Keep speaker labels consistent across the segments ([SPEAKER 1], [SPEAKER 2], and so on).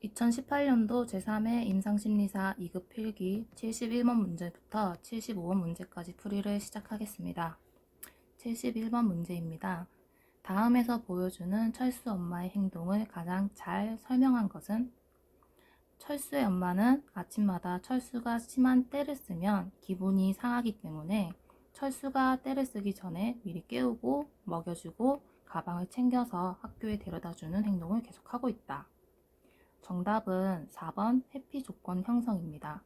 [SPEAKER 1] 2018년도 제3회 임상심리사 2급 필기 71번 문제부터 75번 문제까지 풀이를 시작하겠습니다. 71번 문제입니다. 다음에서 보여주는 철수 엄마의 행동을 가장 잘 설명한 것은? 철수의 엄마는 아침마다 철수가 심한 떼를 쓰면 기분이 상하기 때문에 철수가 떼를 쓰기 전에 미리 깨우고 먹여주고 가방을 챙겨서 학교에 데려다주는 행동을 계속하고 있다. 정답은 4번 회피 조건 형성입니다.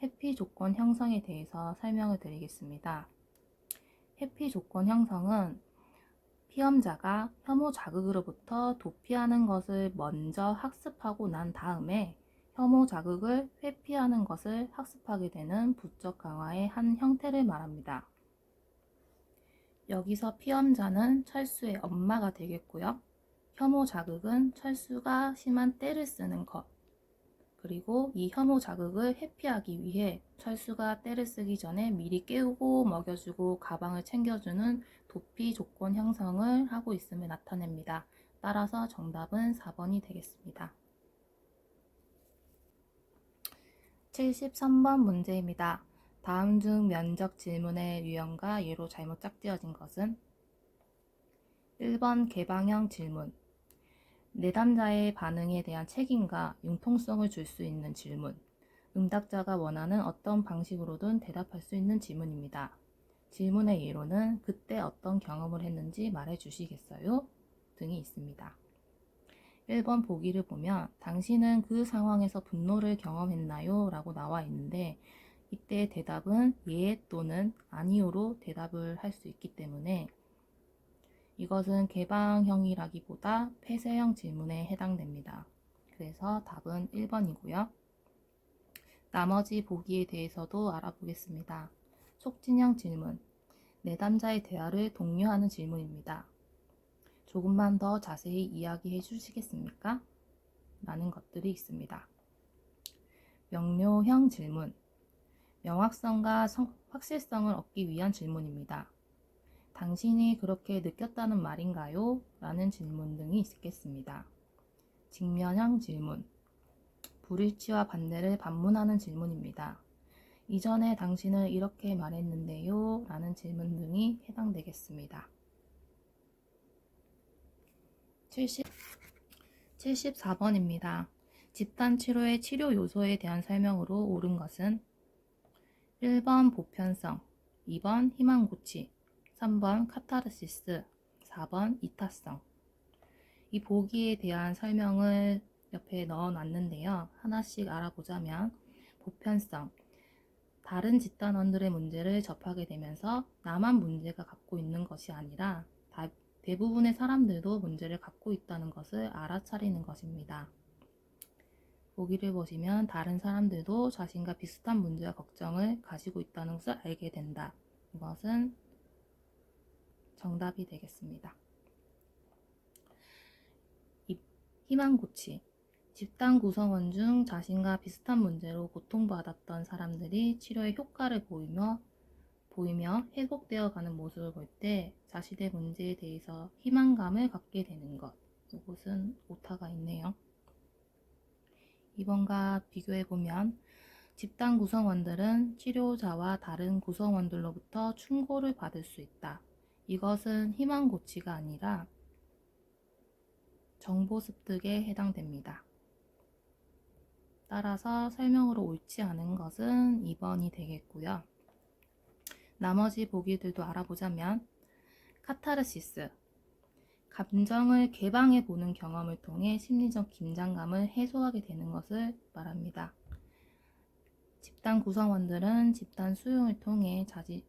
[SPEAKER 1] 회피 조건 형성에 대해서 설명을 드리겠습니다. 회피 조건 형성은 피험자가 혐오 자극으로부터 도피하는 것을 먼저 학습하고 난 다음에 혐오 자극을 회피하는 것을 학습하게 되는 부적 강화의 한 형태를 말합니다. 여기서 피험자는 철수의 엄마가 되겠고요. 혐오 자극은 철수가 심한 떼를 쓰는 것, 그리고 이 혐오 자극을 회피하기 위해 철수가 떼를 쓰기 전에 미리 깨우고 먹여주고 가방을 챙겨주는 도피 조건 형성을 하고 있음을 나타냅니다. 따라서 정답은 4번이 되겠습니다. 73번 문제입니다. 다음 중 면적 질문의 유형과 예로 잘못 짝지어진 것은? 1번 개방형 질문, 내담자의 반응에 대한 책임과 융통성을 줄 수 있는 질문, 응답자가 원하는 어떤 방식으로든 대답할 수 있는 질문입니다. 질문의 예로는 그때 어떤 경험을 했는지 말해 주시겠어요? 등이 있습니다. 1번 보기를 보면 당신은 그 상황에서 분노를 경험했나요? 라고 나와 있는데 이때 대답은 예 또는 아니요로 대답을 할 수 있기 때문에 이것은 개방형이라기보다 폐쇄형 질문에 해당됩니다. 그래서 답은 1번이고요. 나머지 보기에 대해서도 알아보겠습니다. 촉진형 질문, 내담자의 대화를 독려하는 질문입니다. 조금만 더 자세히 이야기해 주시겠습니까? 라는 것들이 있습니다. 명료형 질문, 명확성과 확실성을 얻기 위한 질문입니다. 당신이 그렇게 느꼈다는 말인가요? 라는 질문 등이 있겠습니다. 직면형 질문, 불일치와 반대를 반문하는 질문입니다. 이전에 당신은 이렇게 말했는데요? 라는 질문 등이 해당되겠습니다. 74번입니다. 집단치료의 치료 요소에 대한 설명으로 옳은 것은? 1번 보편성, 2번 희망고치, 3번 카타르시스, 4번 이타성. 이 보기에 대한 설명을 옆에 넣어 놨는데요. 하나씩 알아보자면 보편성, 다른 집단원들의 문제를 접하게 되면서 나만 문제가 갖고 있는 것이 아니라 대부분의 사람들도 문제를 갖고 있다는 것을 알아차리는 것입니다. 보기를 보시면 다른 사람들도 자신과 비슷한 문제와 걱정을 가지고 있다는 것을 알게 된다. 이것은 정답이 되겠습니다. 희망고치, 집단 구성원 중 자신과 비슷한 문제로 고통받았던 사람들이 치료의 효과를 보이며 회복되어 가는 모습을 볼 때 자신의 문제에 대해서 희망감을 갖게 되는 것. 이것은 오타가 있네요. 2번과 비교해보면 집단 구성원들은 치료자와 다른 구성원들로부터 충고를 받을 수 있다. 이것은 희망고치가 아니라 정보 습득에 해당됩니다. 따라서 설명으로 옳지 않은 것은 2번이 되겠고요. 나머지 보기들도 알아보자면 카타르시스, 감정을 개방해 보는 경험을 통해 심리적 긴장감을 해소하게 되는 것을 말합니다. 집단 구성원들은 집단 수용을 통해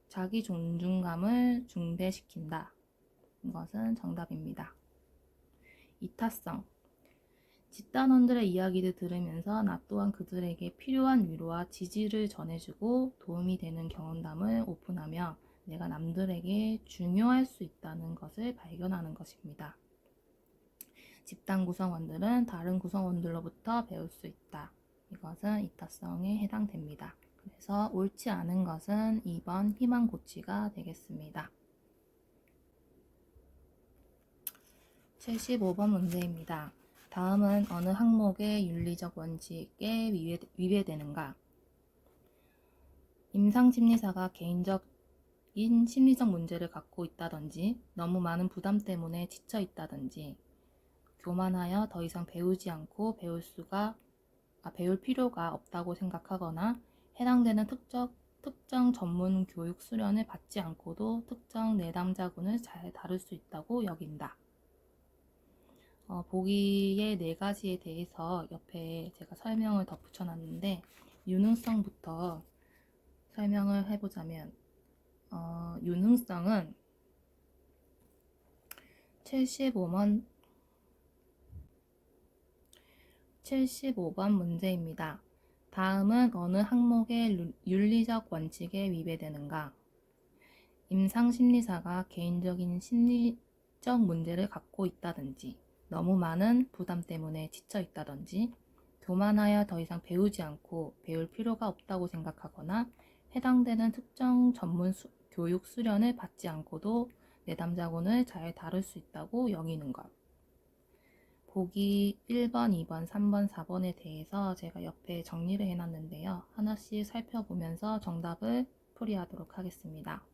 [SPEAKER 1] 자기 존중감을 증대시킨다. 이것은 정답입니다. 이타성, 집단원들의 이야기를 들으면서 나 또한 그들에게 필요한 위로와 지지를 전해주고 도움이 되는 경험담을 오픈하며 내가 남들에게 중요할 수 있다는 것을 발견하는 것입니다. 집단 구성원들은 다른 구성원들로부터 배울 수 있다. 이것은 이타성에 해당됩니다. 그래서 옳지 않은 것은 2번 희망고치가 되겠습니다. 75번 문제입니다. 다음은 어느 항목의 윤리적 원칙에 위배되는가? 임상심리사가 개인적인 심리적 문제를 갖고 있다든지, 너무 많은 부담 때문에 지쳐 있다든지, 교만하여 더 이상 배우지 않고 배울 필요가 없다고 생각하거나, 해당되는 특정 전문 교육 수련을 받지 않고도 특정 내담자군을 잘 다룰 수 있다고 여긴다. 보기의 4가지에 대해서 옆에 제가 설명을 덧붙여 놨는데, 유능성부터 설명을 해보자면, 유능성은 75번 문제입니다. 다음은 어느 항목의 윤리적 원칙에 위배되는가? 임상심리사가 개인적인 심리적 문제를 갖고 있다든지, 너무 많은 부담 때문에 지쳐 있다든지, 교만하여 더 이상 배우지 않고 배울 필요가 없다고 생각하거나, 해당되는 특정 전문 교육 수련을 받지 않고도 내담자군을 잘 다룰 수 있다고 여기는 것. 보기 1번, 2번, 3번, 4번에 대해서 제가 옆에 정리를 해놨는데요. 하나씩 살펴보면서 정답을 풀이하도록 하겠습니다.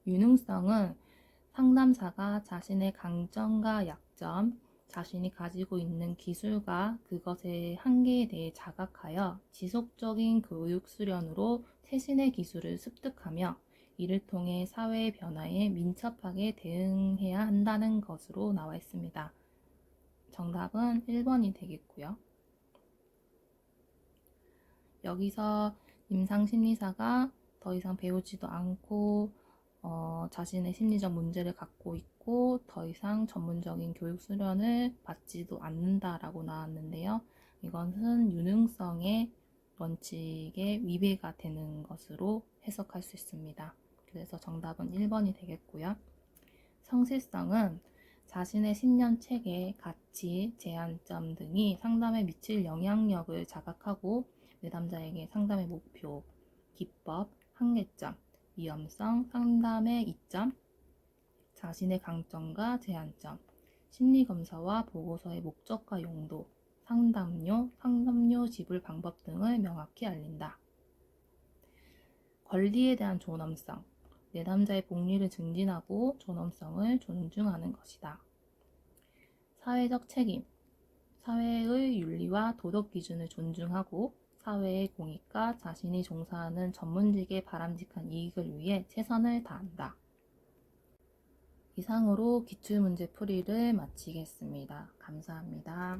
[SPEAKER 1] 유능성은 상담사가 자신의 강점과 약점, 자신이 가지고 있는 기술과 그것의 한계에 대해 자각하여 지속적인 교육 수련으로 최신의 기술을 습득하며 이를 통해 사회의 변화에 민첩하게 대응해야 한다는 것으로 나와 있습니다. 정답은 1번이 되겠고요. 여기서 임상심리사가 더 이상 배우지도 않고 자신의 심리적 문제를 갖고 있고 더 이상 전문적인 교육 수련을 받지도 않는다라고 나왔는데요. 이것은 유능성의 원칙에 위배가 되는 것으로 해석할 수 있습니다. 그래서 정답은 1번이 되겠고요. 성실성은 자신의 신념, 체계, 가치, 제한점 등이 상담에 미칠 영향력을 자각하고 내담자에게 상담의 목표, 기법, 한계점, 위험성, 상담의 이점, 자신의 강점과 제한점, 심리검사와 보고서의 목적과 용도, 상담료 지불 방법 등을 명확히 알린다. 권리에 대한 존엄성, 내담자의 복리를 증진하고 존엄성을 존중하는 것이다. 사회적 책임, 사회의 윤리와 도덕 기준을 존중하고 사회의 공익과 자신이 종사하는 전문직의 바람직한 이익을 위해 최선을 다한다. 이상으로 기출문제 풀이를 마치겠습니다. 감사합니다.